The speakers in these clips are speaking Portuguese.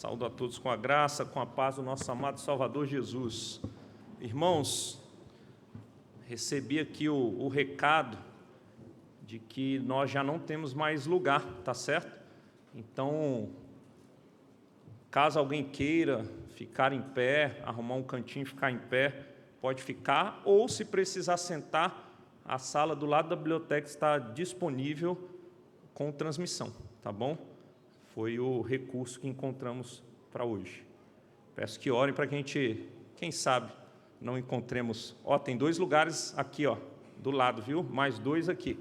Saúdo a todos com a graça, com a paz do nosso amado Salvador Jesus. Irmãos, recebi aqui o recado de que nós já não temos mais lugar, tá certo? Então, caso alguém queira ficar em pé, arrumar um cantinho e ficar em pé, pode ficar, ou se precisar sentar, a sala do lado da biblioteca está disponível com transmissão, tá bom? Foi o recurso que encontramos para hoje. Peço que orem para que a gente, quem sabe, não encontremos. Tem 2 lugares aqui, do lado, viu? Mais 2 aqui.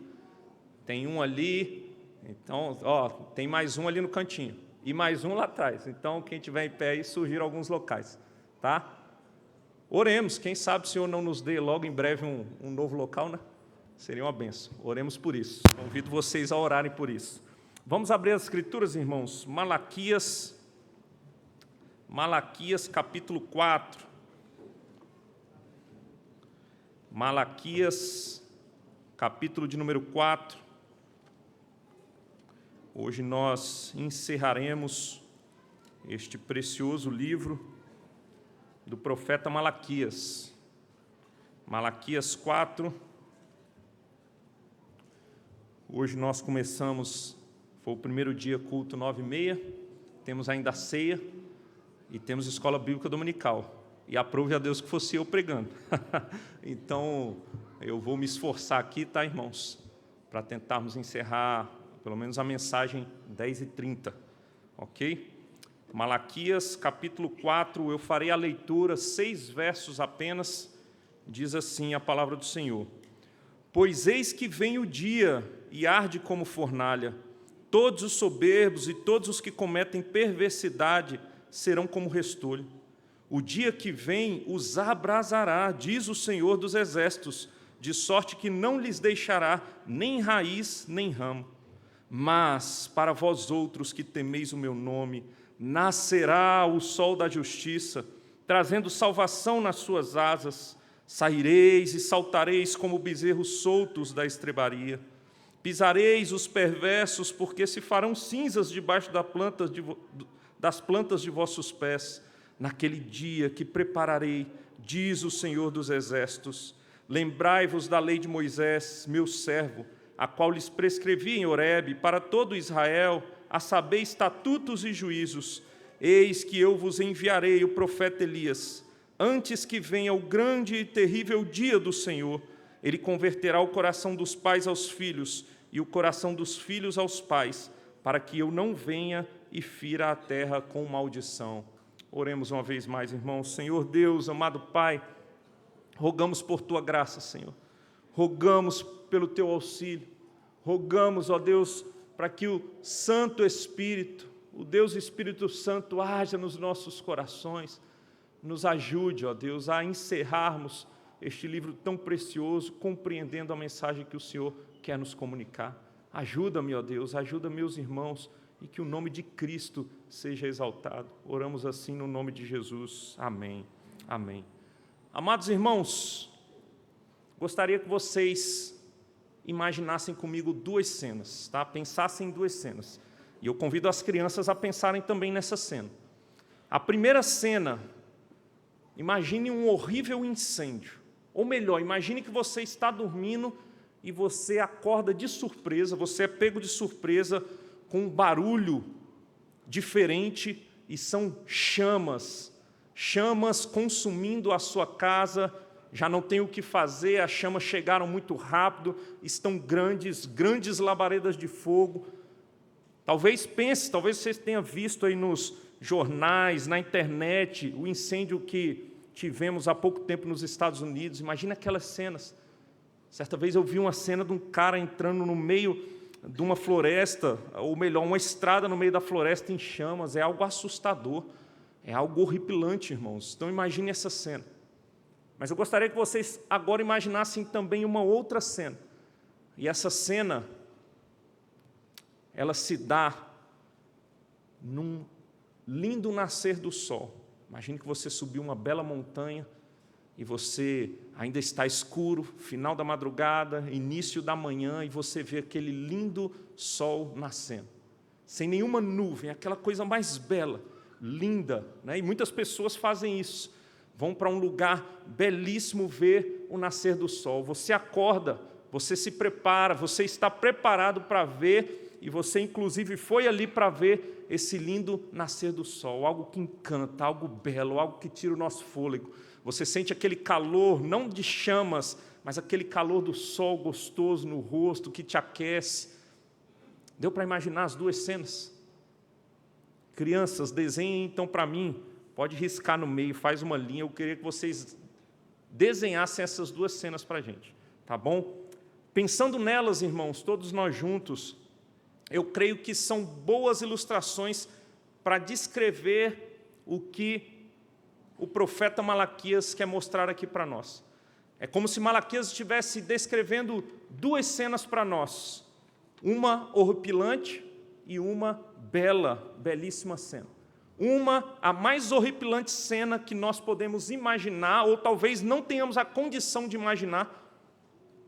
Tem um ali, então, tem mais um ali no cantinho. E mais um lá atrás. Então, quem estiver em pé aí, surgiram alguns locais, tá? Oremos, quem sabe o Senhor não nos dê logo em breve um novo local, né? Seria uma bênção. Oremos por isso. Convido vocês a orarem por isso. Vamos abrir as Escrituras, irmãos. Malaquias, capítulo 4. Malaquias, capítulo de número 4. Hoje nós encerraremos este precioso livro do profeta Malaquias. Malaquias 4. Hoje nós começamos... Foi o primeiro dia, culto 9h30, temos ainda a ceia e temos escola bíblica dominical. E aprove a Deus que fosse eu pregando. Então, eu vou me esforçar aqui, tá, irmãos? Para tentarmos encerrar, pelo menos, a mensagem 10h30, ok? Malaquias, capítulo 4, eu farei a leitura, 6 versos apenas, diz assim a palavra do Senhor. Pois eis que vem o dia e arde como fornalha, todos os soberbos e todos os que cometem perversidade serão como restolho. O dia que vem os abrasará, diz o Senhor dos Exércitos, de sorte que não lhes deixará nem raiz nem ramo. Mas para vós outros que temeis o meu nome, nascerá o sol da justiça, trazendo salvação nas suas asas. Saireis e saltareis como bezerros soltos da estrebaria. Pisareis os perversos, porque se farão cinzas debaixo das plantas de vossos pés, naquele dia que prepararei, diz o Senhor dos Exércitos. Lembrai-vos da lei de Moisés, meu servo, a qual lhes prescrevi em Horebe, para todo Israel, a saber, estatutos e juízos. Eis que eu vos enviarei o profeta Elias, antes que venha o grande e terrível dia do Senhor. Ele converterá o coração dos pais aos filhos e o coração dos filhos aos pais, para que eu não venha e fira a terra com maldição. Oremos uma vez mais, irmãos. Senhor Deus, amado Pai, rogamos por Tua graça, Senhor. Rogamos pelo Teu auxílio. Rogamos, ó Deus, para que o Santo Espírito, o Deus Espírito Santo, haja nos nossos corações. Nos ajude, ó Deus, a encerrarmos este livro tão precioso, compreendendo a mensagem que o Senhor quer nos comunicar. Ajuda-me, ó Deus, ajuda meus irmãos, e que o nome de Cristo seja exaltado. Oramos assim no nome de Jesus. Amém. Amém. Amados irmãos, gostaria que vocês imaginassem comigo 2 cenas, tá? Pensassem em 2 cenas. E eu convido as crianças a pensarem também nessa cena. A primeira cena, imagine um horrível incêndio. Ou melhor, imagine que você está dormindo e você acorda de surpresa, você é pego de surpresa com um barulho diferente e são chamas consumindo a sua casa, já não tem o que fazer, as chamas chegaram muito rápido, estão grandes labaredas de fogo. Talvez você tenha visto aí nos jornais, na internet, o incêndio que tivemos há pouco tempo nos Estados Unidos. Imagina aquelas cenas. Certa vez eu vi uma cena de um cara entrando no meio de uma floresta, ou melhor, uma estrada no meio da floresta em chamas. É algo assustador, é algo horripilante, irmãos. Então imagine essa cena. Mas eu gostaria que vocês agora imaginassem também uma outra cena. E essa cena, ela se dá num lindo nascer do sol. Imagine que você subiu uma bela montanha e você ainda está escuro, final da madrugada, início da manhã, e você vê aquele lindo sol nascendo, sem nenhuma nuvem, aquela coisa mais bela, linda, né? E muitas pessoas fazem isso, vão para um lugar belíssimo ver o nascer do sol. Você acorda, você se prepara, você está preparado para ver, e você inclusive foi ali para ver esse lindo nascer do sol, algo que encanta, algo belo, algo que tira o nosso fôlego. Você sente aquele calor, não de chamas, mas aquele calor do sol gostoso no rosto, que te aquece. Deu para imaginar as duas cenas? Crianças, desenhem então para mim, pode riscar no meio, faz uma linha, eu queria que vocês desenhassem essas duas cenas para a gente, tá bom? Pensando nelas, irmãos, todos nós juntos, eu creio que são boas ilustrações para descrever o que o profeta Malaquias quer mostrar aqui para nós. É como se Malaquias estivesse descrevendo duas cenas para nós, uma horripilante e uma belíssima cena. Uma, a mais horripilante cena que nós podemos imaginar, ou talvez não tenhamos a condição de imaginar,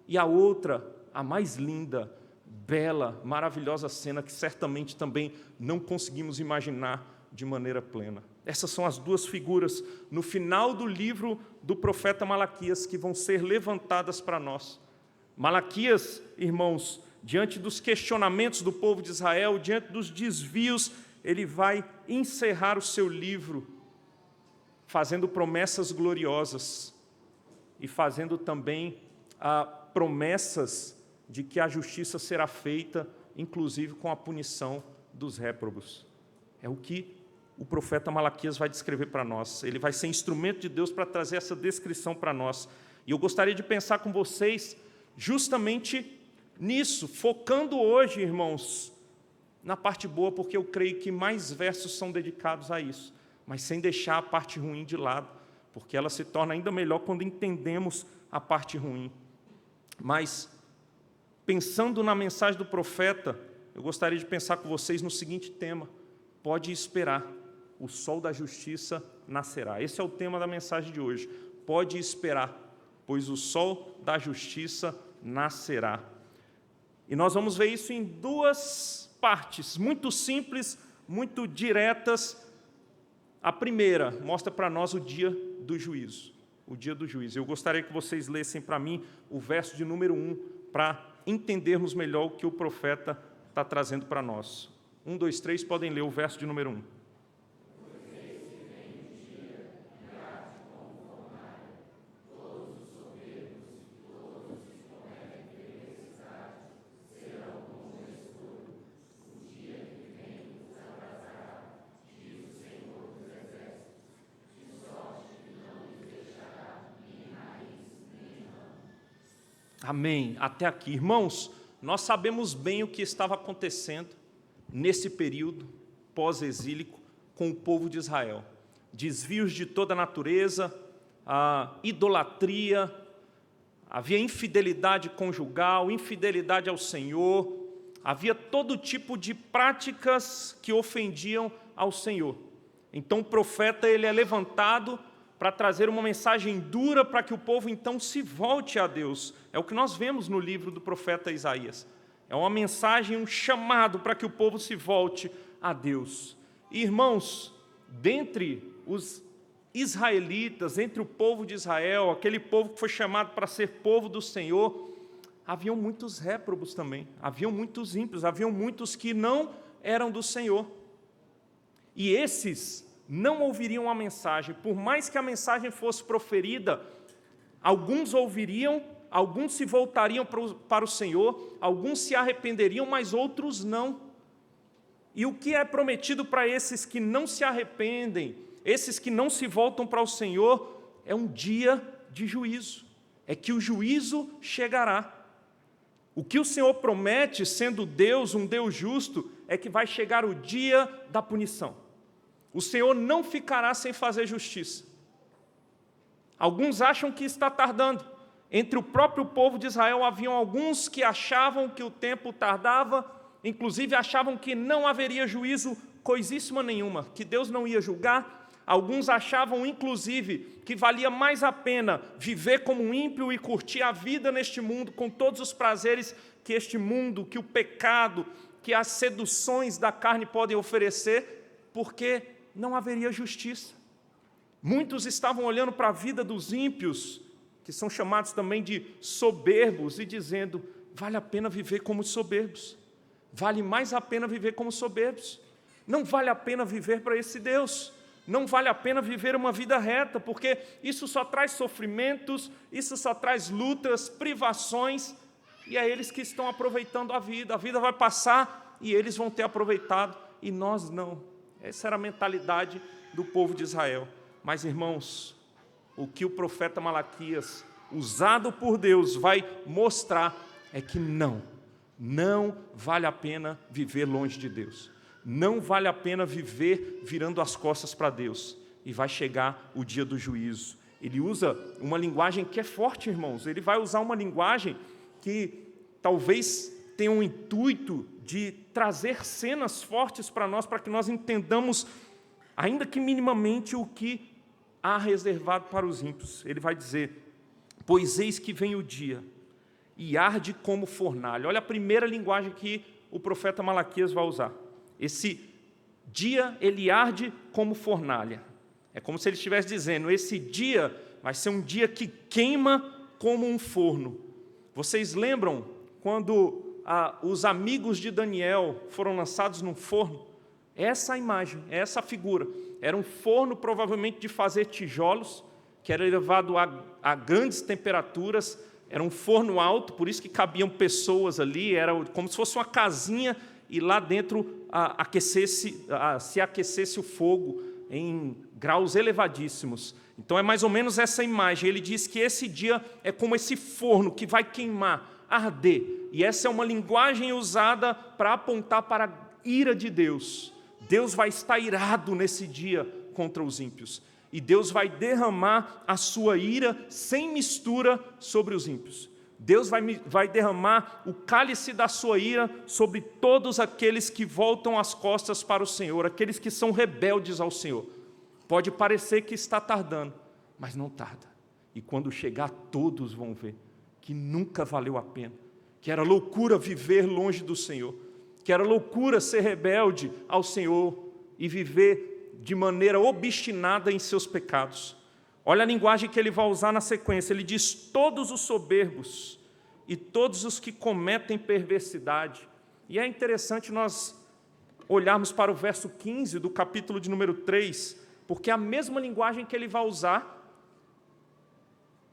e a outra, a mais linda, bela, maravilhosa cena que certamente também não conseguimos imaginar de maneira plena. Essas são as duas figuras no final do livro do profeta Malaquias que vão ser levantadas para nós. Malaquias, irmãos, diante dos questionamentos do povo de Israel, diante dos desvios, ele vai encerrar o seu livro fazendo promessas gloriosas e fazendo também promessas de que a justiça será feita, inclusive com a punição dos réprobos. É o que o profeta Malaquias vai descrever para nós. Ele vai ser instrumento de Deus para trazer essa descrição para nós. E eu gostaria de pensar com vocês justamente nisso, focando hoje, irmãos, na parte boa, porque eu creio que mais versos são dedicados a isso, mas sem deixar a parte ruim de lado, porque ela se torna ainda melhor quando entendemos a parte ruim. Mas, pensando na mensagem do profeta, eu gostaria de pensar com vocês no seguinte tema: pode esperar, o sol da justiça nascerá. Esse é o tema da mensagem de hoje. Pode esperar, pois o sol da justiça nascerá. E nós vamos ver isso em duas partes, muito simples, muito diretas. A primeira mostra para nós o dia do juízo. O dia do juízo. Eu gostaria que vocês lessem para mim o verso de número 1, para entendermos melhor o que o profeta está trazendo para nós. 1, 2, 3, podem ler o verso de número 1. Amém. Até aqui. Irmãos, nós sabemos bem o que estava acontecendo nesse período pós-exílico com o povo de Israel. Desvios de toda a natureza, a idolatria, havia infidelidade conjugal, infidelidade ao Senhor, havia todo tipo de práticas que ofendiam ao Senhor. Então o profeta ele é levantado para trazer uma mensagem dura para que o povo então se volte a Deus. É o que nós vemos no livro do profeta Isaías. É uma mensagem, um chamado para que o povo se volte a Deus. E, irmãos, dentre os israelitas, entre o povo de Israel, aquele povo que foi chamado para ser povo do Senhor, haviam muitos réprobos também, haviam muitos ímpios, haviam muitos que não eram do Senhor. E esses não ouviriam a mensagem, por mais que a mensagem fosse proferida, alguns ouviriam, alguns se voltariam para o Senhor, alguns se arrependeriam, mas outros não. E o que é prometido para esses que não se arrependem, esses que não se voltam para o Senhor, é um dia de juízo, é que o juízo chegará. O que o Senhor promete, sendo Deus, um Deus justo, é que vai chegar o dia da punição. O Senhor não ficará sem fazer justiça. Alguns acham que está tardando. Entre o próprio povo de Israel haviam alguns que achavam que o tempo tardava, inclusive achavam que não haveria juízo coisíssima nenhuma, que Deus não ia julgar. Alguns achavam, inclusive, que valia mais a pena viver como um ímpio e curtir a vida neste mundo, com todos os prazeres que este mundo, que o pecado, que as seduções da carne podem oferecer, porque não haveria justiça. Muitos estavam olhando para a vida dos ímpios, que são chamados também de soberbos, e dizendo, vale a pena viver como soberbos. Vale mais a pena viver como soberbos. Não vale a pena viver para esse Deus. Não vale a pena viver uma vida reta, porque isso só traz sofrimentos, isso só traz lutas, privações, e é eles que estão aproveitando a vida. A vida vai passar e eles vão ter aproveitado, e nós não. Essa era a mentalidade do povo de Israel. Mas, irmãos, o que o profeta Malaquias, usado por Deus, vai mostrar é que não vale a pena viver longe de Deus. Não vale a pena viver virando as costas para Deus. E vai chegar o dia do juízo. Ele usa uma linguagem que é forte, irmãos. Ele vai usar uma linguagem que talvez tenha um intuito de trazer cenas fortes para nós, para que nós entendamos, ainda que minimamente, o que há reservado para os ímpios. Ele vai dizer, pois eis que vem o dia, e arde como fornalha. Olha a primeira linguagem que o profeta Malaquias vai usar. Esse dia, ele arde como fornalha. É como se ele estivesse dizendo, esse dia vai ser um dia que queima como um forno. Vocês lembram quando os amigos de Daniel foram lançados num forno? Essa imagem, essa figura. Era um forno provavelmente de fazer tijolos, que era levado a grandes temperaturas. Era um forno alto, por isso que cabiam pessoas ali. Era como se fosse uma casinha, e lá dentro se aquecesse o fogo em graus elevadíssimos. Então é mais ou menos essa imagem. Ele diz que esse dia é como esse forno que vai queimar, arder. E essa é uma linguagem usada para apontar para a ira de Deus. Deus vai estar irado nesse dia contra os ímpios. E Deus vai derramar a sua ira sem mistura sobre os ímpios. Deus vai derramar o cálice da sua ira sobre todos aqueles que voltam as costas para o Senhor, aqueles que são rebeldes ao Senhor. Pode parecer que está tardando, mas não tarda. E quando chegar, todos vão ver que nunca valeu a pena, que era loucura viver longe do Senhor, que era loucura ser rebelde ao Senhor e viver de maneira obstinada em seus pecados. Olha a linguagem que ele vai usar na sequência. Ele diz, todos os soberbos e todos os que cometem perversidade. E é interessante nós olharmos para o verso 15 do capítulo de número 3, porque é a mesma linguagem que ele vai usar.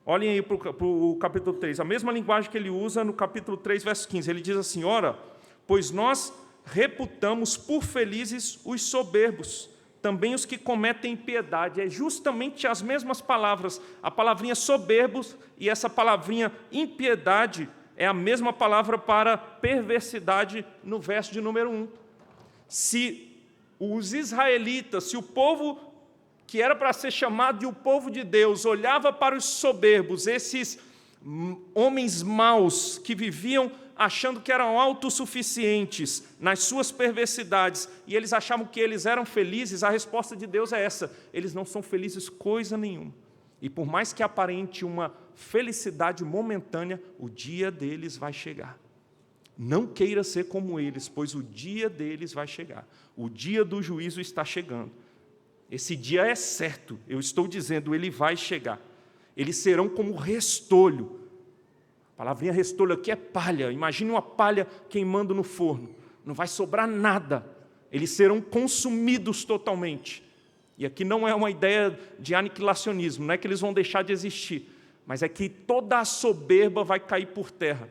Olhem aí para o capítulo 3, a mesma linguagem que ele usa no capítulo 3, verso 15. Ele diz assim, ora, pois nós reputamos por felizes os soberbos, também os que cometem impiedade. É justamente as mesmas palavras, a palavrinha soberbos e essa palavrinha impiedade é a mesma palavra para perversidade no verso de número 1. Se os israelitas, se o povo que era para ser chamado de o povo de Deus, olhava para os soberbos, esses homens maus que viviam achando que eram autossuficientes nas suas perversidades, e eles achavam que eles eram felizes, a resposta de Deus é essa, eles não são felizes coisa nenhuma. E por mais que aparente uma felicidade momentânea, o dia deles vai chegar. Não queira ser como eles, pois o dia deles vai chegar. O dia do juízo está chegando. Esse dia é certo, eu estou dizendo, ele vai chegar. Eles serão como restolho. A palavrinha restolho aqui é palha. Imagine uma palha queimando no forno. Não vai sobrar nada. Eles serão consumidos totalmente. E aqui não é uma ideia de aniquilacionismo, não é que eles vão deixar de existir, mas é que toda a soberba vai cair por terra.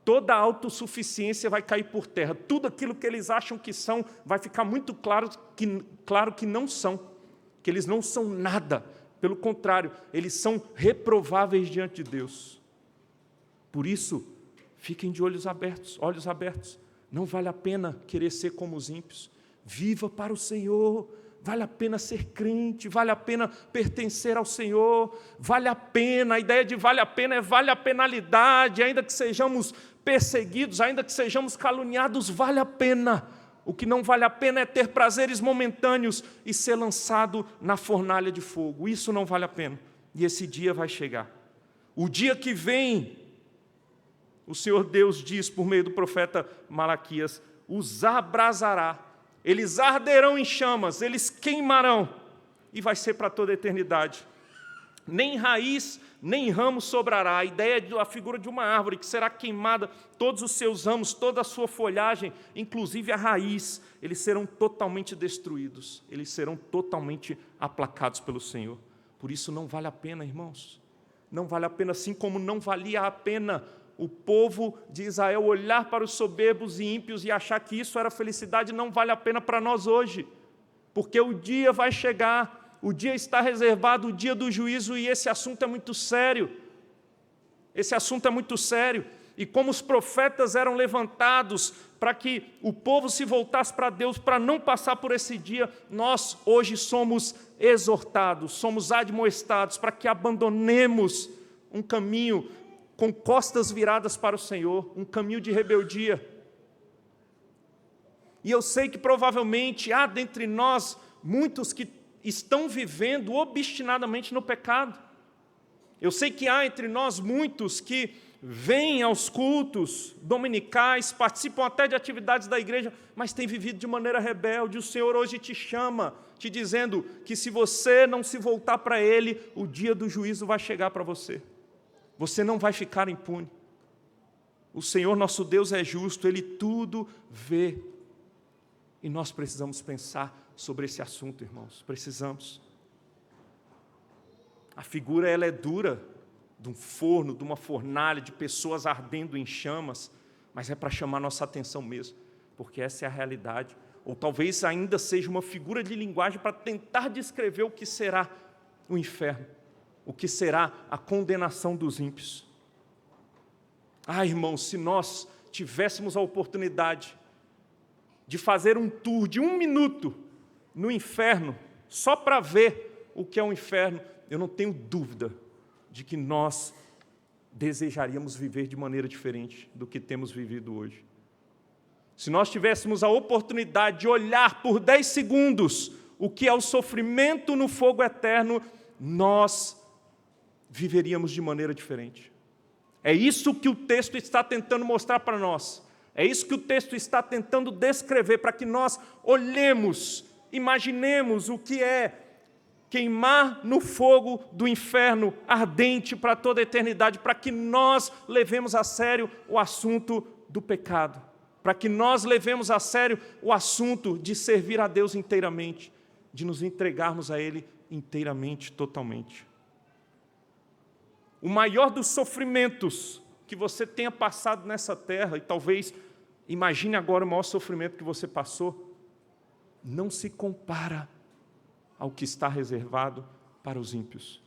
Toda a autossuficiência vai cair por terra. Tudo aquilo que eles acham que são, vai ficar muito claro que não são. Que eles não são nada. Pelo contrário, eles são reprováveis diante de Deus. Por isso, fiquem de olhos abertos. Não vale a pena querer ser como os ímpios. Viva para o Senhor. Vale a pena ser crente, vale a pena pertencer ao Senhor, vale a pena, a ideia de vale a pena é vale a penalidade, ainda que sejamos perseguidos, ainda que sejamos caluniados, vale a pena. O que não vale a pena é ter prazeres momentâneos e ser lançado na fornalha de fogo, isso não vale a pena, e esse dia vai chegar. O dia que vem, o Senhor Deus diz por meio do profeta Malaquias, os abrasará Eles arderão em chamas, eles queimarão, e vai ser para toda a eternidade. Nem raiz, nem ramo sobrará. A ideia é a figura de uma árvore que será queimada, todos os seus ramos, toda a sua folhagem, inclusive a raiz, eles serão totalmente destruídos, eles serão totalmente aplacados pelo Senhor. Por isso não vale a pena, irmãos, não vale a pena, assim como não valia a pena o povo de Israel olhar para os soberbos e ímpios e achar que isso era felicidade. Não vale a pena para nós hoje, porque o dia vai chegar, o dia está reservado, o dia do juízo, e esse assunto é muito sério. Esse assunto é muito sério. E como os profetas eram levantados para que o povo se voltasse para Deus, para não passar por esse dia, nós hoje somos exortados, somos admoestados para que abandonemos um caminho com costas viradas para o Senhor, um caminho de rebeldia. E eu sei que provavelmente há dentre nós muitos que estão vivendo obstinadamente no pecado. Eu sei que há entre nós muitos que vêm aos cultos dominicais, participam até de atividades da igreja, mas têm vivido de maneira rebelde. O Senhor hoje te chama, te dizendo que se você não se voltar para Ele, o dia do juízo vai chegar para você. Você não vai ficar impune. O Senhor nosso Deus é justo, Ele tudo vê. E nós precisamos pensar sobre esse assunto, irmãos, precisamos. A figura ela é dura, de um forno, de uma fornalha, de pessoas ardendo em chamas, mas é para chamar nossa atenção mesmo, porque essa é a realidade. Ou talvez ainda seja uma figura de linguagem para tentar descrever o que será o inferno, o que será a condenação dos ímpios. Ah, irmãos, se nós tivéssemos a oportunidade de fazer um tour de 1 minuto no inferno, só para ver o que é o inferno, eu não tenho dúvida de que nós desejaríamos viver de maneira diferente do que temos vivido hoje. Se nós tivéssemos a oportunidade de olhar por 10 segundos o que é o sofrimento no fogo eterno, nós viveríamos de maneira diferente. É isso que o texto está tentando mostrar para nós. É isso que o texto está tentando descrever, para que nós olhemos, imaginemos o que é queimar no fogo do inferno ardente para toda a eternidade, para que nós levemos a sério o assunto do pecado, para que nós levemos a sério o assunto de servir a Deus inteiramente, de nos entregarmos a Ele inteiramente, totalmente. O maior dos sofrimentos que você tenha passado nessa terra, e talvez imagine agora o maior sofrimento que você passou, não se compara ao que está reservado para os ímpios.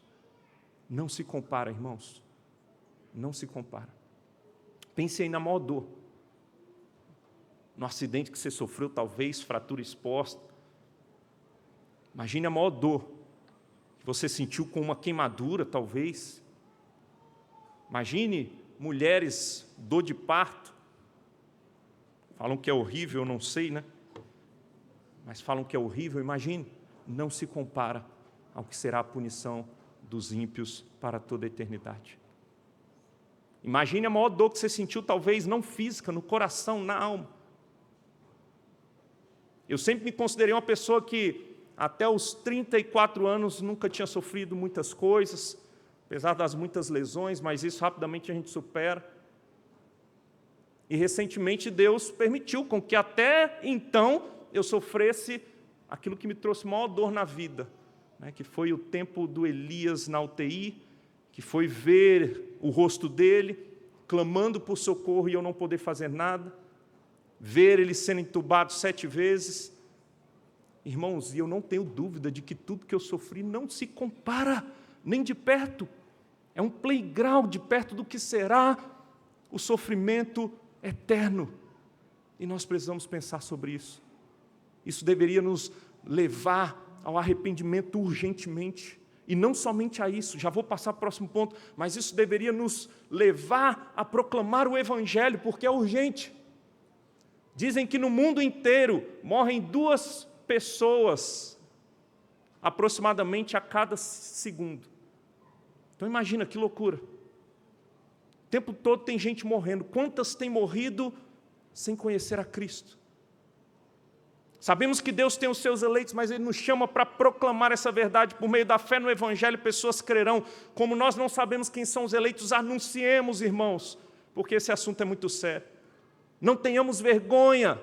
Não se compara, irmãos. Não se compara. Pense aí na maior dor. No acidente que você sofreu, talvez, fratura exposta. Imagine a maior dor que você sentiu com uma queimadura, talvez. Imagine mulheres, dor de parto. Falam que é horrível, eu não sei, né? Mas falam que é horrível, imagine. Não se compara ao que será a punição dos ímpios para toda a eternidade. Imagine a maior dor que você sentiu, talvez não física, no coração, na alma. Eu sempre me considerei uma pessoa que, até os 34 anos, nunca tinha sofrido muitas coisas, apesar das muitas lesões, mas isso rapidamente a gente supera. E recentemente Deus permitiu com que até então eu sofresse aquilo que me trouxe maior dor na vida, né, que foi o tempo do Elias na UTI, que foi ver o rosto dele, clamando por socorro e eu não poder fazer nada, ver ele sendo entubado 7 vezes. Irmãos, e eu não tenho dúvida de que tudo que eu sofri não se compara, nem de perto. É um playground de perto do que será o sofrimento eterno. E nós precisamos pensar sobre isso. Isso deveria nos levar ao arrependimento urgentemente. E não somente a isso, já vou passar para o próximo ponto, mas isso deveria nos levar a proclamar o Evangelho, porque é urgente. Dizem que no mundo inteiro morrem 2 pessoas, aproximadamente a cada segundo. Então imagina que loucura. O tempo todo tem gente morrendo. Quantas têm morrido sem conhecer a Cristo? Sabemos que Deus tem os seus eleitos, mas Ele nos chama para proclamar essa verdade. Por meio da fé no Evangelho, pessoas crerão. Como nós não sabemos quem são os eleitos, anunciemos, irmãos, porque esse assunto é muito sério. Não tenhamos vergonha,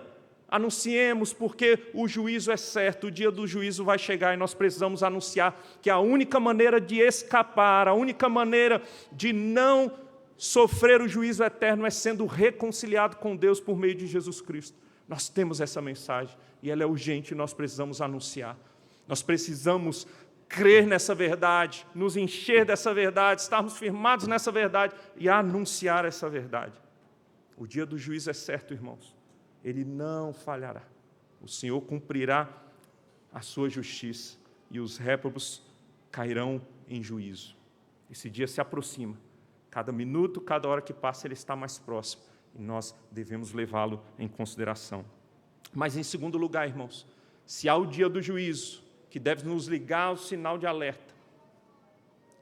anunciemos, porque o juízo é certo, o dia do juízo vai chegar e nós precisamos anunciar que a única maneira de escapar, a única maneira de não sofrer o juízo eterno é sendo reconciliado com Deus por meio de Jesus Cristo. Nós temos essa mensagem e ela é urgente e nós precisamos anunciar. Nós precisamos crer nessa verdade, nos encher dessa verdade, estarmos firmados nessa verdade e anunciar essa verdade. O dia do juízo é certo, irmãos. Ele não falhará. O Senhor cumprirá a sua justiça e os réprobos cairão em juízo. Esse dia se aproxima. Cada minuto, cada hora que passa, ele está mais próximo. E nós devemos levá-lo em consideração. Mas, em segundo lugar, irmãos, se há o dia do juízo, que deve nos ligar ao sinal de alerta,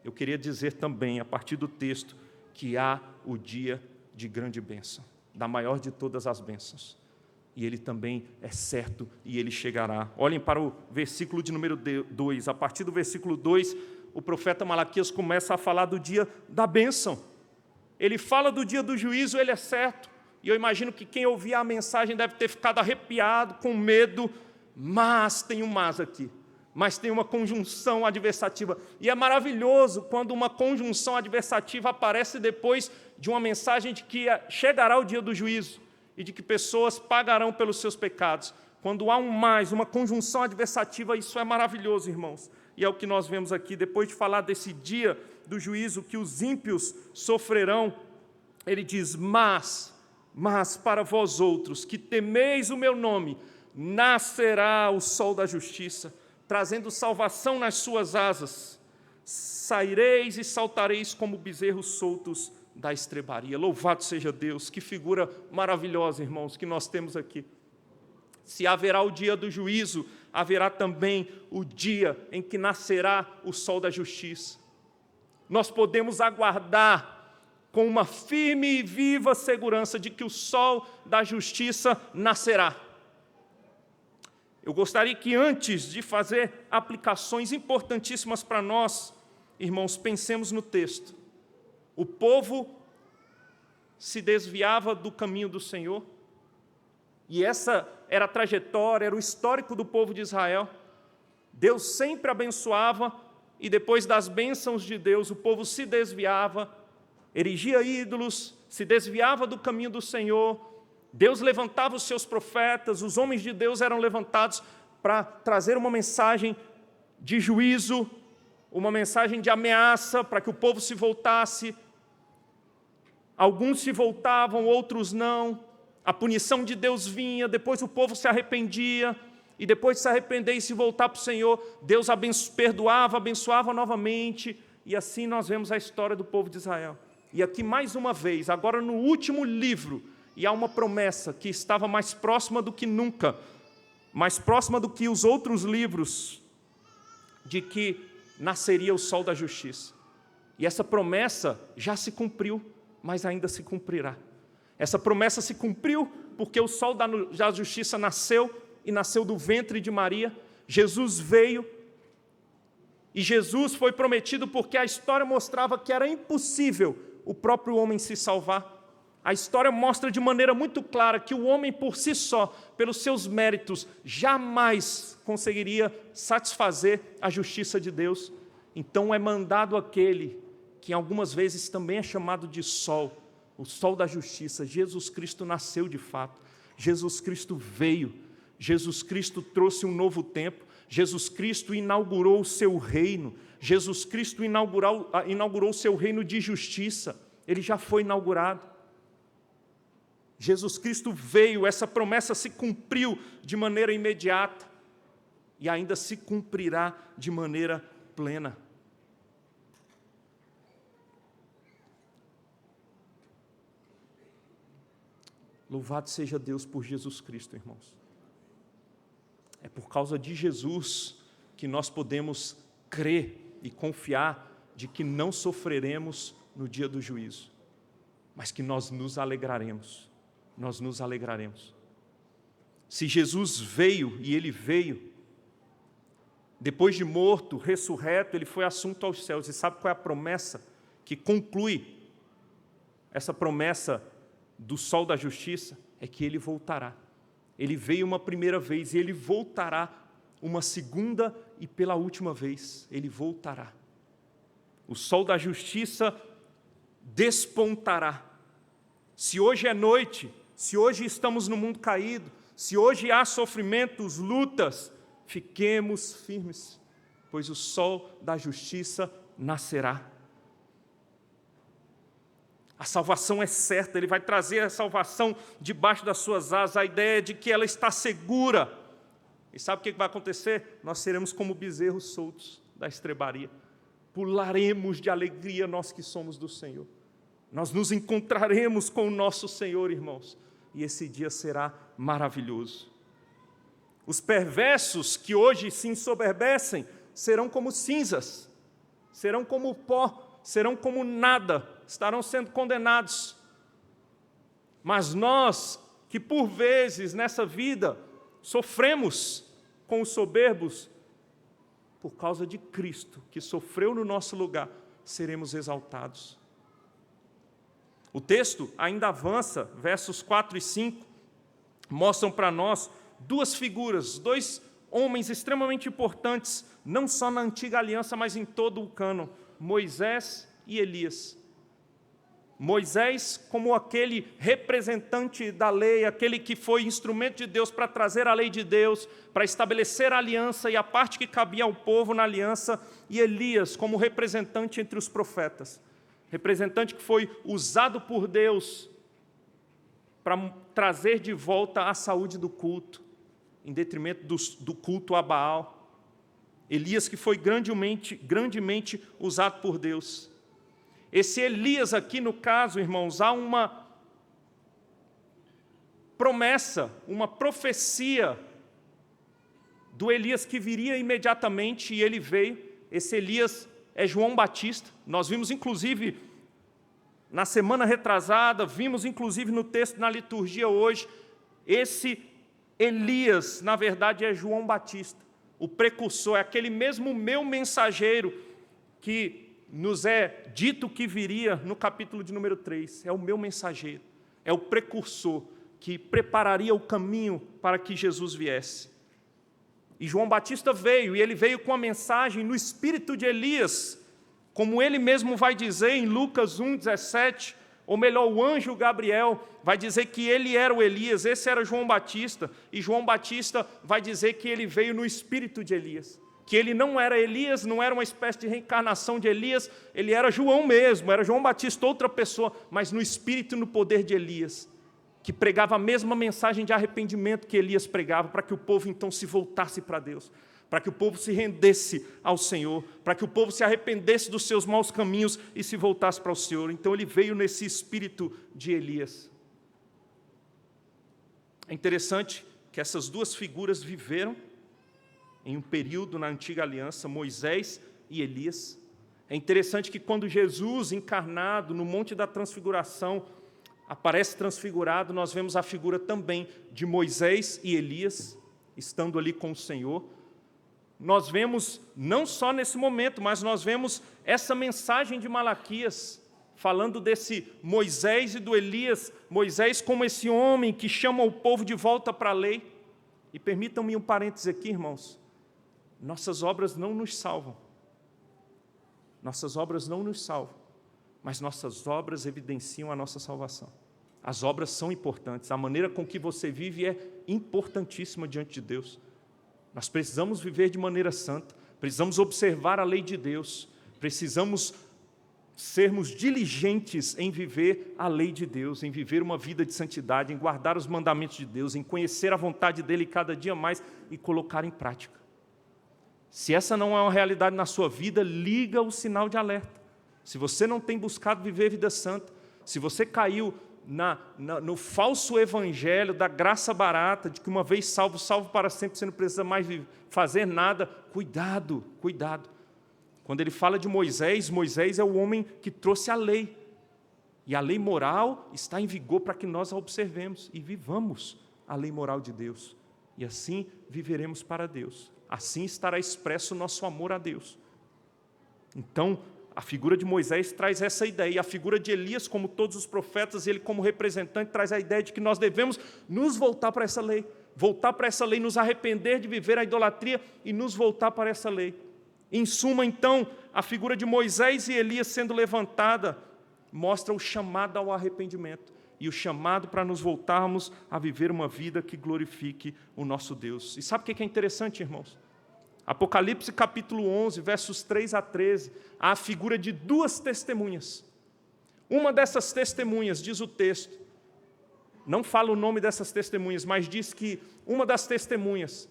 eu queria dizer também, a partir do texto, que há o dia de grande bênção, da maior de todas as bênçãos. E ele também é certo e ele chegará. Olhem para o versículo de número 2. A partir do versículo 2, o profeta Malaquias começa a falar do dia da bênção. Ele fala do dia do juízo, ele é certo. E eu imagino que quem ouvia a mensagem deve ter ficado arrepiado, com medo. Mas tem um mas aqui. Mas tem uma conjunção adversativa. E é maravilhoso quando uma conjunção adversativa aparece depois de uma mensagem de que chegará o dia do juízo e de que pessoas pagarão pelos seus pecados. Quando há um mais, uma conjunção adversativa, isso é maravilhoso, irmãos. E é o que nós vemos aqui, depois de falar desse dia do juízo que os ímpios sofrerão, ele diz, mas para vós outros, que temeis o meu nome, nascerá o sol da justiça, trazendo salvação nas suas asas. Saireis e saltareis como bezerros soltos da estrebaria. Louvado seja Deus, que figura maravilhosa, irmãos, que nós temos aqui. Se haverá o dia do juízo, haverá também o dia em que nascerá o sol da justiça. Nós podemos aguardar com uma firme e viva segurança de que o sol da justiça nascerá. Eu gostaria que, antes de fazer aplicações importantíssimas para nós, irmãos, pensemos no texto. O povo se desviava do caminho do Senhor, e essa era a trajetória, era o histórico do povo de Israel. Deus sempre abençoava, e depois das bênçãos de Deus, o povo se desviava, erigia ídolos, se desviava do caminho do Senhor. Deus levantava os seus profetas, os homens de Deus eram levantados para trazer uma mensagem de juízo, uma mensagem de ameaça, para que o povo se voltasse. Alguns se voltavam, outros não. A punição de Deus vinha, depois o povo se arrependia, e depois de se arrepender e se voltar para o Senhor, Deus perdoava, abençoava novamente, e assim nós vemos a história do povo de Israel. E aqui mais uma vez, agora no último livro, e há uma promessa que estava mais próxima do que nunca, mais próxima do que os outros livros, de que nasceria o sol da justiça. E essa promessa já se cumpriu, mas ainda se cumprirá. Essa promessa se cumpriu porque o sol da justiça nasceu, e nasceu do ventre de Maria. Jesus veio, e Jesus foi prometido porque a história mostrava que era impossível o próprio homem se salvar. A história mostra de maneira muito clara que o homem por si só, pelos seus méritos, jamais conseguiria satisfazer a justiça de Deus. Então é mandado aquele que algumas vezes também é chamado de sol, o sol da justiça. Jesus Cristo nasceu de fato, Jesus Cristo veio, Jesus Cristo trouxe um novo tempo, Jesus Cristo inaugurou o seu reino, Jesus Cristo inaugurou o seu reino de justiça. Ele já foi inaugurado. Jesus Cristo veio, essa promessa se cumpriu de maneira imediata e ainda se cumprirá de maneira plena. Louvado seja Deus por Jesus Cristo, irmãos. É por causa de Jesus que nós podemos crer e confiar de que não sofreremos no dia do juízo, mas que nós nos alegraremos. Nós nos alegraremos. Se Jesus veio, e ele veio, depois de morto, ressurreto, ele foi assunto aos céus. E sabe qual é a promessa que conclui essa promessa do sol da justiça? É que ele voltará. Ele veio uma primeira vez e ele voltará uma segunda e pela última vez. Ele voltará. O sol da justiça despontará. Se hoje é noite, se hoje estamos no mundo caído, se hoje há sofrimentos, lutas, fiquemos firmes, pois o sol da justiça nascerá. A salvação é certa, ele vai trazer a salvação debaixo das suas asas, a ideia de que ela está segura. E sabe o que vai acontecer? Nós seremos como bezerros soltos da estrebaria. Pularemos de alegria, nós que somos do Senhor. Nós nos encontraremos com o nosso Senhor, irmãos, e esse dia será maravilhoso. Os perversos que hoje se ensoberbecem serão como cinzas, serão como pó, serão como nada, estarão sendo condenados. Mas nós, que por vezes nessa vida sofremos com os soberbos, por causa de Cristo, que sofreu no nosso lugar, seremos exaltados. O texto ainda avança, versos 4 e 5, mostram para nós duas figuras, dois homens extremamente importantes, não só na antiga aliança, mas em todo o cânon, Moisés e Elias. Moisés como aquele representante da lei, aquele que foi instrumento de Deus para trazer a lei de Deus, para estabelecer a aliança e a parte que cabia ao povo na aliança, e Elias como representante entre os profetas, representante que foi usado por Deus para trazer de volta a saúde do culto, em detrimento do culto a Baal. Elias que foi grandemente usado por Deus. Esse Elias aqui, no caso, irmãos, há uma promessa, uma profecia do Elias que viria imediatamente, e ele veio. Esse Elias é João Batista. Nós vimos, inclusive, na semana retrasada, vimos, inclusive, no texto, na liturgia hoje, esse Elias, na verdade, é João Batista, o precursor, é aquele mesmo meu mensageiro que nos é dito que viria no capítulo de número 3, é o meu mensageiro, é o precursor que prepararia o caminho para que Jesus viesse. E João Batista veio, e ele veio com a mensagem no espírito de Elias, como ele mesmo vai dizer em Lucas 1,17, ou melhor, o anjo Gabriel vai dizer que ele era o Elias, esse era João Batista, e João Batista vai dizer que ele veio no espírito de Elias, que ele não era Elias, não era uma espécie de reencarnação de Elias, ele era João mesmo, era João Batista, outra pessoa, mas no espírito e no poder de Elias, que pregava a mesma mensagem de arrependimento que Elias pregava, para que o povo então se voltasse para Deus, para que o povo se rendesse ao Senhor, para que o povo se arrependesse dos seus maus caminhos e se voltasse para o Senhor. Então ele veio nesse espírito de Elias. É interessante que essas duas figuras viveram em um período na antiga aliança, Moisés e Elias. É interessante que quando Jesus, encarnado no Monte da Transfiguração, aparece transfigurado, nós vemos a figura também de Moisés e Elias, estando ali com o Senhor. Nós vemos, não só nesse momento, mas nós vemos essa mensagem de Malaquias, falando desse Moisés e do Elias, Moisés como esse homem que chama o povo de volta para a lei. E permitam-me um parêntese aqui, irmãos, nossas obras não nos salvam. Nossas obras não nos salvam, mas nossas obras evidenciam a nossa salvação. As obras são importantes, a maneira com que você vive é importantíssima diante de Deus. Nós precisamos viver de maneira santa, precisamos observar a lei de Deus, precisamos sermos diligentes em viver a lei de Deus, em viver uma vida de santidade, em guardar os mandamentos de Deus, em conhecer a vontade dEle cada dia mais e colocar em prática. Se essa não é uma realidade na sua vida, liga o sinal de alerta. Se você não tem buscado viver vida santa, se você caiu no falso evangelho da graça barata, de que uma vez salvo, salvo para sempre, você não precisa mais fazer nada, cuidado, cuidado. Quando ele fala de Moisés, Moisés é o homem que trouxe a lei. E a lei moral está em vigor para que nós a observemos e vivamos a lei moral de Deus. e assim viveremos para Deus. Assim estará expresso o nosso amor a Deus. Então, a figura de Moisés traz essa ideia, e a figura de Elias, como todos os profetas, ele como representante, traz a ideia de que nós devemos nos voltar para essa lei, nos arrepender de viver a idolatria e nos voltar para essa lei. Em suma, então, a figura de Moisés e Elias sendo levantada, mostra o chamado ao arrependimento e o chamado para nos voltarmos a viver uma vida que glorifique o nosso Deus. E sabe o que é interessante, irmãos? Apocalipse capítulo 11, versos 3 a 13, há a figura de duas testemunhas. Uma dessas testemunhas, diz o texto, não fala o nome dessas testemunhas, mas diz que uma das testemunhas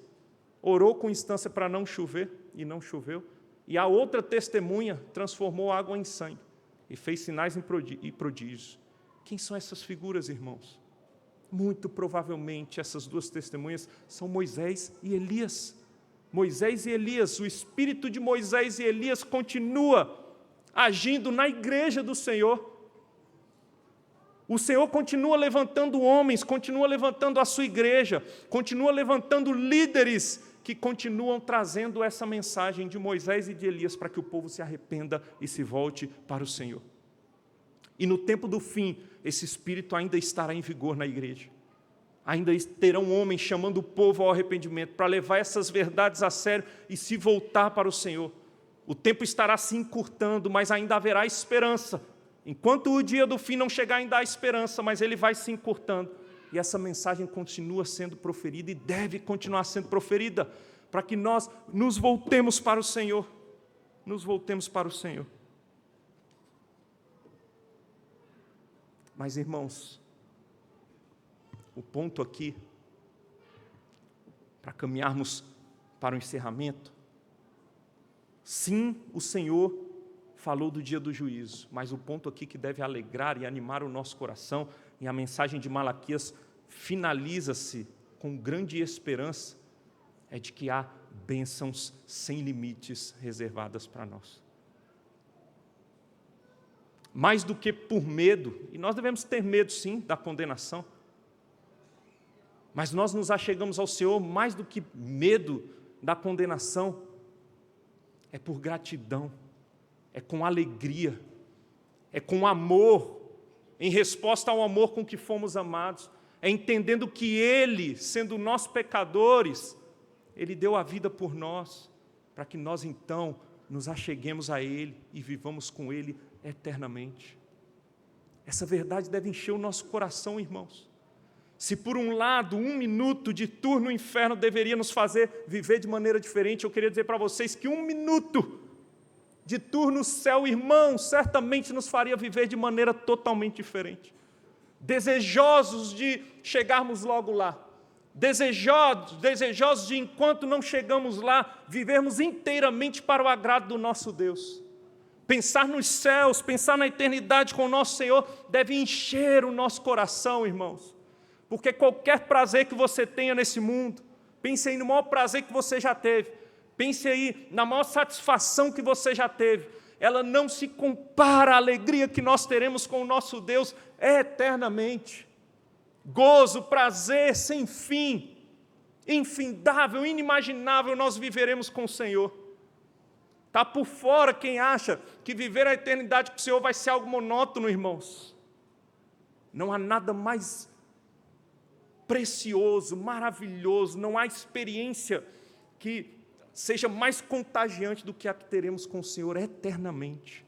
orou com instância para não chover, e não choveu, e a outra testemunha transformou água em sangue, e fez sinais e prodígios. Quem são essas figuras, irmãos? Muito provavelmente essas duas testemunhas são Moisés e Elias. Moisés e Elias, o espírito de Moisés e Elias continua agindo na igreja do Senhor. O Senhor continua levantando homens, continua levantando a sua igreja, continua levantando líderes que continuam trazendo essa mensagem de Moisés e de Elias para que o povo se arrependa e se volte para o Senhor. E no tempo do fim, esse espírito ainda estará em vigor na igreja. Ainda terão homens chamando o povo ao arrependimento para levar essas verdades a sério e se voltar para o Senhor. O tempo estará se encurtando, mas ainda haverá esperança. Enquanto o dia do fim não chegar, ainda há esperança, mas ele vai se encurtando. E essa mensagem continua sendo proferida e deve continuar sendo proferida para que nós nos voltemos para o Senhor. Nos voltemos para o Senhor. Mas, irmãos, o ponto aqui, para caminharmos para o encerramento, sim, o Senhor falou do dia do juízo, mas o ponto aqui que deve alegrar e animar o nosso coração, e a mensagem de Malaquias finaliza-se com grande esperança, é de que há bênçãos sem limites reservadas para nós. Mais do que por medo, e nós devemos ter medo sim da condenação, mas nós nos achegamos ao Senhor mais do que medo da condenação, é por gratidão, é com alegria, é com amor, em resposta ao amor com que fomos amados, é entendendo que Ele, sendo nós pecadores, Ele deu a vida por nós, para que nós então nos acheguemos a Ele e vivamos com Ele eternamente. Essa verdade deve encher o nosso coração, irmãos. Se por um lado, 1 minuto de tour no inferno deveria nos fazer viver de maneira diferente, eu queria dizer para vocês que 1 minuto de tour no céu, irmão, certamente nos faria viver de maneira totalmente diferente. Desejosos de chegarmos logo lá, desejosos de, enquanto não chegamos lá, vivermos inteiramente para o agrado do nosso Deus. Pensar nos céus, pensar na eternidade com o nosso Senhor, deve encher o nosso coração, irmãos. Porque qualquer prazer que você tenha nesse mundo, pense aí no maior prazer que você já teve, pense aí na maior satisfação que você já teve, ela não se compara à alegria que nós teremos com o nosso Deus eternamente. Gozo, prazer sem fim, infindável, inimaginável, nós viveremos com o Senhor. Está por fora quem acha que viver a eternidade com o Senhor vai ser algo monótono, irmãos. Não há nada mais precioso, maravilhoso, não há experiência que seja mais contagiante do que a que teremos com o Senhor eternamente.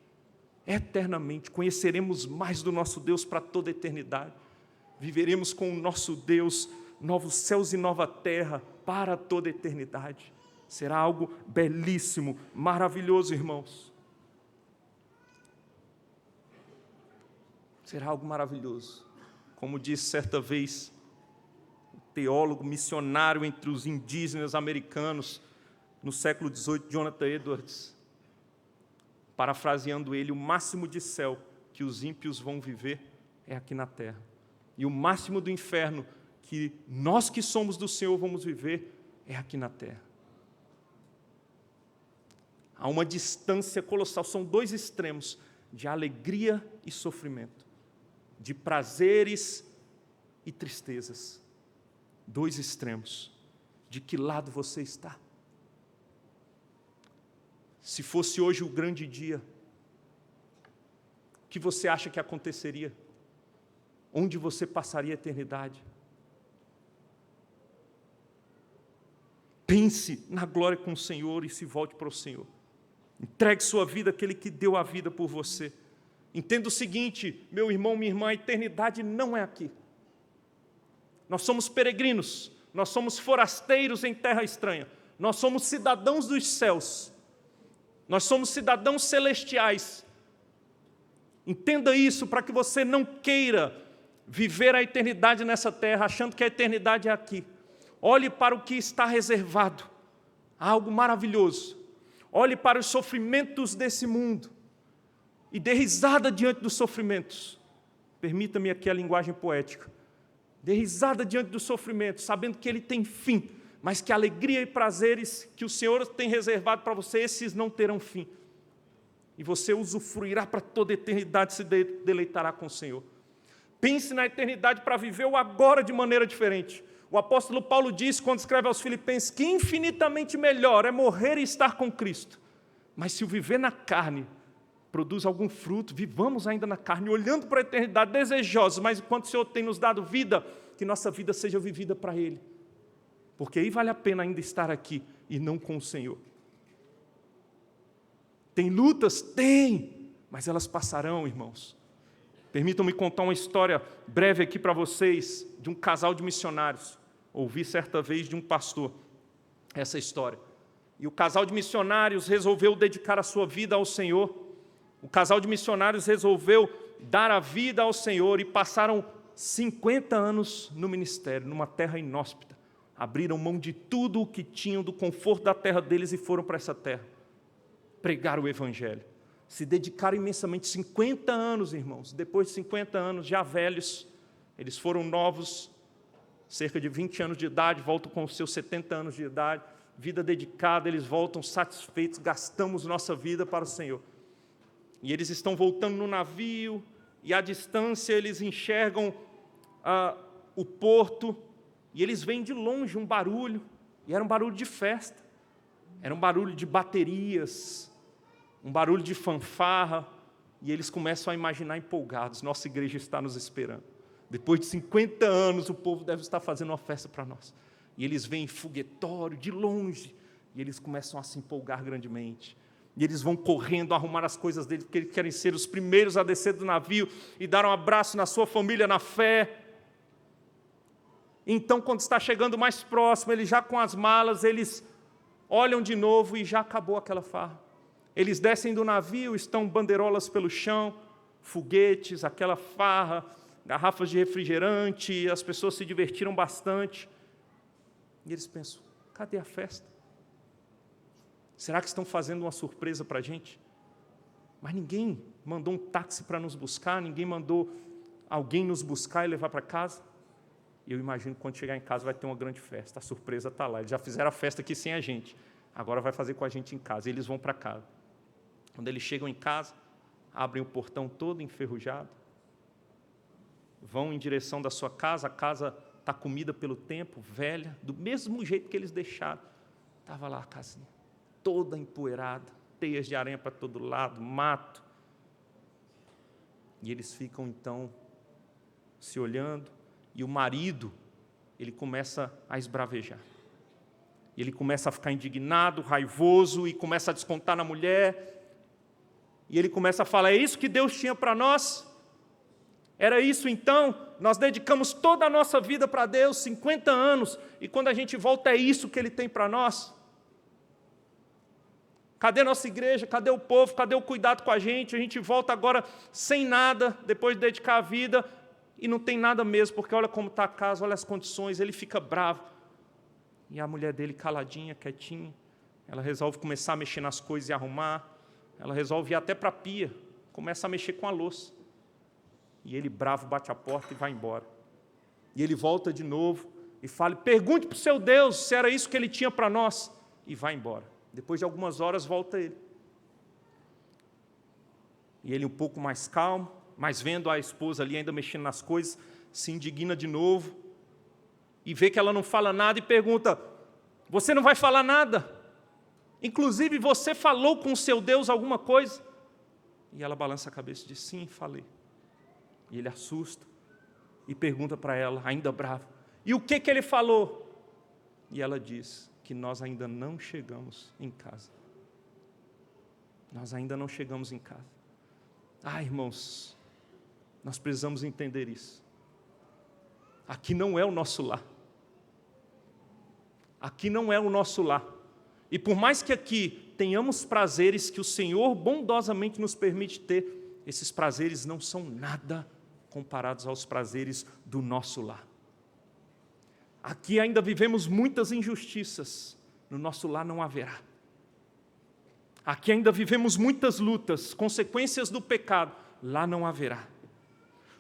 Eternamente, conheceremos mais do nosso Deus para toda a eternidade. Viveremos com o nosso Deus, novos céus e nova terra, para toda a eternidade. Será algo belíssimo, maravilhoso, irmãos. Será algo maravilhoso. Como disse certa vez teólogo missionário entre os indígenas americanos no século XVIII, Jonathan Edwards, parafraseando ele, o máximo de céu que os ímpios vão viver é aqui na terra, e o máximo do inferno que nós que somos do Senhor vamos viver é aqui na terra. Há uma distância colossal, são dois extremos, de alegria e sofrimento, de prazeres e tristezas. Dois extremos. De que lado você está? Se fosse hoje o grande dia, o que você acha que aconteceria? Onde você passaria a eternidade? Pense na glória com o Senhor e se volte para o Senhor. Entregue sua vida àquele que deu a vida por você. Entenda o seguinte, meu irmão, minha irmã, a eternidade não é aqui. Nós somos peregrinos, nós somos forasteiros em terra estranha, nós somos cidadãos dos céus, nós somos cidadãos celestiais. Entenda isso para que você não queira viver a eternidade nessa terra, achando que a eternidade é aqui. Olhe para o que está reservado, algo maravilhoso. Olhe para os sofrimentos desse mundo e dê risada diante dos sofrimentos. Permita-me aqui a linguagem poética. Dê risada diante do sofrimento, sabendo que ele tem fim, mas que a alegria e prazeres que o Senhor tem reservado para você, esses não terão fim. E você usufruirá para toda a eternidade, se deleitará com o Senhor. Pense na eternidade para viver o agora de maneira diferente. O apóstolo Paulo diz, quando escreve aos Filipenses, que infinitamente melhor é morrer e estar com Cristo. Mas se o viver na carne produz algum fruto, vivamos ainda na carne, olhando para a eternidade, desejosos, mas enquanto o Senhor tem nos dado vida, que nossa vida seja vivida para Ele. Porque aí vale a pena ainda estar aqui e não com o Senhor. Tem lutas? Tem, mas elas passarão, irmãos. Permitam-me contar uma história breve aqui para vocês, de um casal de missionários. Ouvi certa vez de um pastor essa história. E o casal de missionários resolveu dedicar a sua vida ao Senhor. O casal de missionários resolveu dar a vida ao Senhor e passaram 50 anos no ministério, numa terra inóspita. Abriram mão de tudo o que tinham, do conforto da terra deles e foram para essa terra. Pregaram o Evangelho. Se dedicaram imensamente, 50 anos, irmãos. Depois de 50 anos, já velhos, eles foram novos, cerca de 20 anos de idade, voltam com os seus 70 anos de idade, vida dedicada, eles voltam satisfeitos, gastamos nossa vida para o Senhor. E eles estão voltando no navio, e à distância eles enxergam o porto, e eles veem de longe um barulho, e era um barulho de festa, era um barulho de baterias, um barulho de fanfarra, e eles começam a imaginar empolgados, nossa igreja está nos esperando. Depois de 50 anos, o povo deve estar fazendo uma festa para nós. E eles veem foguetório de longe, e eles começam a se empolgar grandemente. E eles vão correndo, arrumar as coisas deles, porque eles querem ser os primeiros a descer do navio e dar um abraço na sua família na fé. Então, quando está chegando mais próximo, eles já com as malas, eles olham de novo e já acabou aquela farra. Eles descem do navio, estão bandeirolas pelo chão, foguetes, aquela farra, garrafas de refrigerante, as pessoas se divertiram bastante. E eles pensam, cadê a festa? Será que estão fazendo uma surpresa para a gente? Mas ninguém mandou um táxi para nos buscar, ninguém mandou alguém nos buscar e levar para casa. E eu imagino que quando chegar em casa vai ter uma grande festa, a surpresa está lá. Eles já fizeram a festa aqui sem a gente, agora vai fazer com a gente em casa. E eles vão para casa. Quando eles chegam em casa, abrem o portão todo enferrujado, vão em direção da sua casa, a casa está comida pelo tempo, velha, do mesmo jeito que eles deixaram. Estava lá a casinha, toda empoeirada, teias de aranha para todo lado, mato. E eles ficam, então, se olhando, e o marido, ele começa a esbravejar. Ele começa a ficar indignado, raivoso, e começa a descontar na mulher. E ele começa a falar, é isso que Deus tinha para nós? Era isso então? Nós dedicamos toda a nossa vida para Deus, 50 anos, e quando a gente volta é isso que Ele tem para nós? Cadê nossa igreja? Cadê o povo? Cadê o cuidado com a gente volta agora sem nada, depois de dedicar a vida, e não tem nada mesmo, porque olha como está a casa, olha as condições, ele fica bravo. E a mulher dele caladinha, quietinha, ela resolve começar a mexer nas coisas e arrumar, ela resolve ir até para a pia, começa a mexer com a louça. E ele, bravo, bate a porta e vai embora. E ele volta de novo e fala, pergunte para o seu Deus se era isso que Ele tinha para nós. E vai embora. Depois de algumas horas, volta ele. E ele um pouco mais calmo, mas vendo a esposa ali ainda mexendo nas coisas, se indigna de novo. E vê que ela não fala nada e pergunta, Você não vai falar nada. Inclusive, você falou com o seu Deus alguma coisa? E ela balança a cabeça e diz, sim, falei. E ele assusta e pergunta para ela, ainda bravo, e o que ele falou? E ela diz que nós ainda não chegamos em casa. Nós ainda não chegamos em casa. Irmãos, nós precisamos entender isso. Aqui não é o nosso lar. Aqui não é o nosso lar. E por mais que aqui tenhamos prazeres que o Senhor bondosamente nos permite ter, esses prazeres não são nada comparados aos prazeres do nosso lar. Aqui ainda vivemos muitas injustiças, no nosso lar não haverá. Aqui ainda vivemos muitas lutas, consequências do pecado, lá não haverá.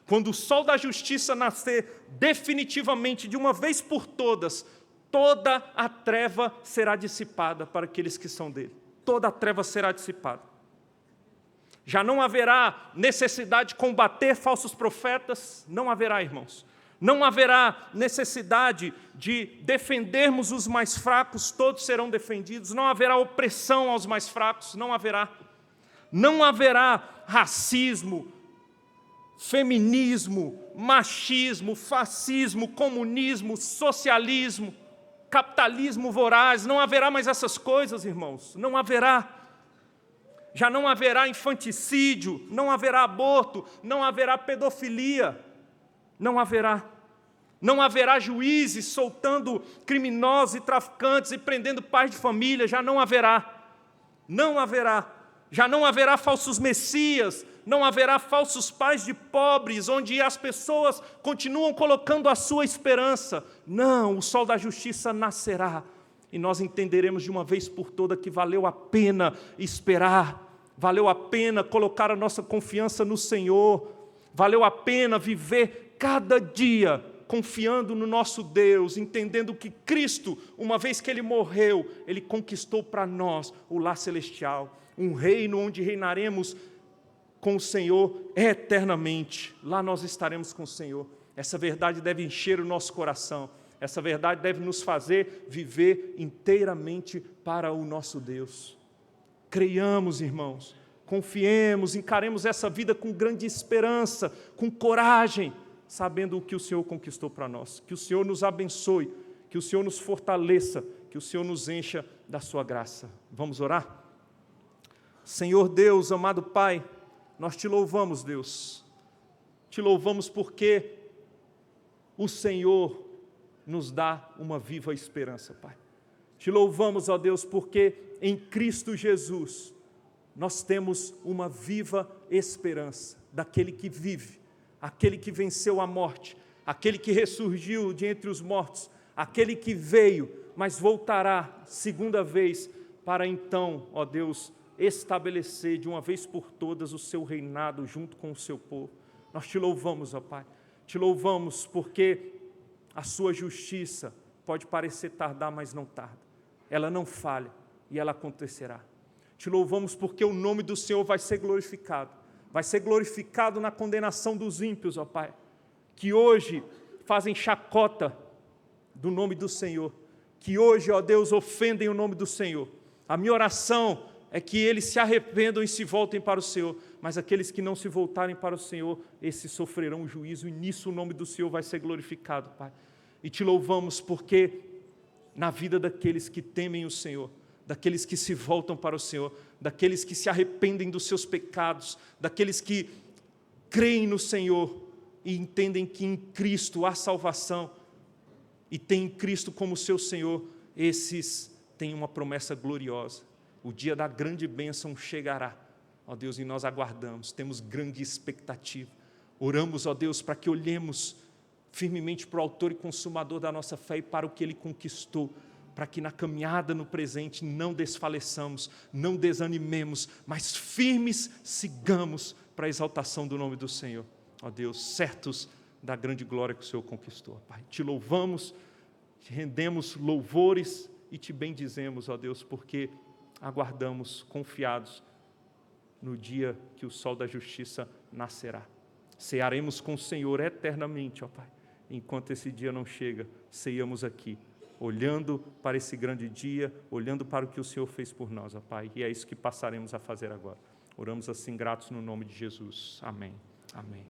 Quando o sol da justiça nascer definitivamente, de uma vez por todas, toda a treva será dissipada para aqueles que são dele. Toda a treva será dissipada. Já não haverá necessidade de combater falsos profetas, não haverá, irmãos. Não haverá necessidade de defendermos os mais fracos, todos serão defendidos. Não haverá opressão aos mais fracos, não haverá. Não haverá racismo, feminismo, machismo, fascismo, comunismo, socialismo, capitalismo voraz. Não haverá mais essas coisas, irmãos. Não haverá. Já não haverá infanticídio, não haverá aborto, não haverá pedofilia, não haverá. Não haverá juízes soltando criminosos e traficantes e prendendo pais de família, já não haverá. Não haverá. Já não haverá falsos messias, não haverá falsos pais de pobres, onde as pessoas continuam colocando a sua esperança. Não, o sol da justiça nascerá. E nós entenderemos de uma vez por todas que valeu a pena esperar, valeu a pena colocar a nossa confiança no Senhor, valeu a pena viver cada dia confiando no nosso Deus, entendendo que Cristo, uma vez que Ele morreu, Ele conquistou para nós o lar celestial, um reino onde reinaremos com o Senhor eternamente. Lá nós estaremos com o Senhor. Essa verdade deve encher o nosso coração. Essa verdade deve nos fazer viver inteiramente para o nosso Deus. Creiamos, irmãos, confiemos, encaremos essa vida com grande esperança, com coragem, sabendo o que o Senhor conquistou para nós. Que o Senhor nos abençoe, que o Senhor nos fortaleça, que o Senhor nos encha da sua graça. Vamos orar? Senhor Deus, amado Pai, nós te louvamos, Deus. Te louvamos porque o Senhor nos dá uma viva esperança, Pai. Te louvamos, ó Deus, porque em Cristo Jesus nós temos uma viva esperança daquele que vive, aquele que venceu a morte, aquele que ressurgiu de entre os mortos, aquele que veio, mas voltará segunda vez para então, ó Deus, estabelecer de uma vez por todas o seu reinado junto com o seu povo. Nós te louvamos, ó Pai, te louvamos porque a sua justiça pode parecer tardar, mas não tarda. Ela não falha e ela acontecerá. Te louvamos porque o nome do Senhor vai ser glorificado na condenação dos ímpios, ó Pai, que hoje fazem chacota do nome do Senhor, que hoje, ó Deus, ofendem o nome do Senhor. A minha oração é que eles se arrependam e se voltem para o Senhor, mas aqueles que não se voltarem para o Senhor, esses sofrerão o juízo, e nisso o nome do Senhor vai ser glorificado, Pai. E te louvamos porque na vida daqueles que temem o Senhor, daqueles que se voltam para o Senhor, daqueles que se arrependem dos seus pecados, daqueles que creem no Senhor e entendem que em Cristo há salvação e têm Cristo como seu Senhor, esses têm uma promessa gloriosa. O dia da grande bênção chegará, ó Deus, e nós aguardamos, temos grande expectativa. Oramos, ó Deus, para que olhemos firmemente para o autor e consumador da nossa fé e para o que Ele conquistou, para que na caminhada no presente não desfaleçamos, não desanimemos, mas firmes sigamos para a exaltação do nome do Senhor. Ó Deus, certos da grande glória que o Senhor conquistou, Pai. Te louvamos, te rendemos louvores e te bendizemos, ó Deus, porque aguardamos confiados no dia que o sol da justiça nascerá. Cearemos com o Senhor eternamente, ó Pai. Enquanto esse dia não chega, ceiamos aqui olhando para esse grande dia, olhando para o que o Senhor fez por nós, ó Pai. E é isso que passaremos a fazer agora. Oramos assim gratos no nome de Jesus. Amém. Amém.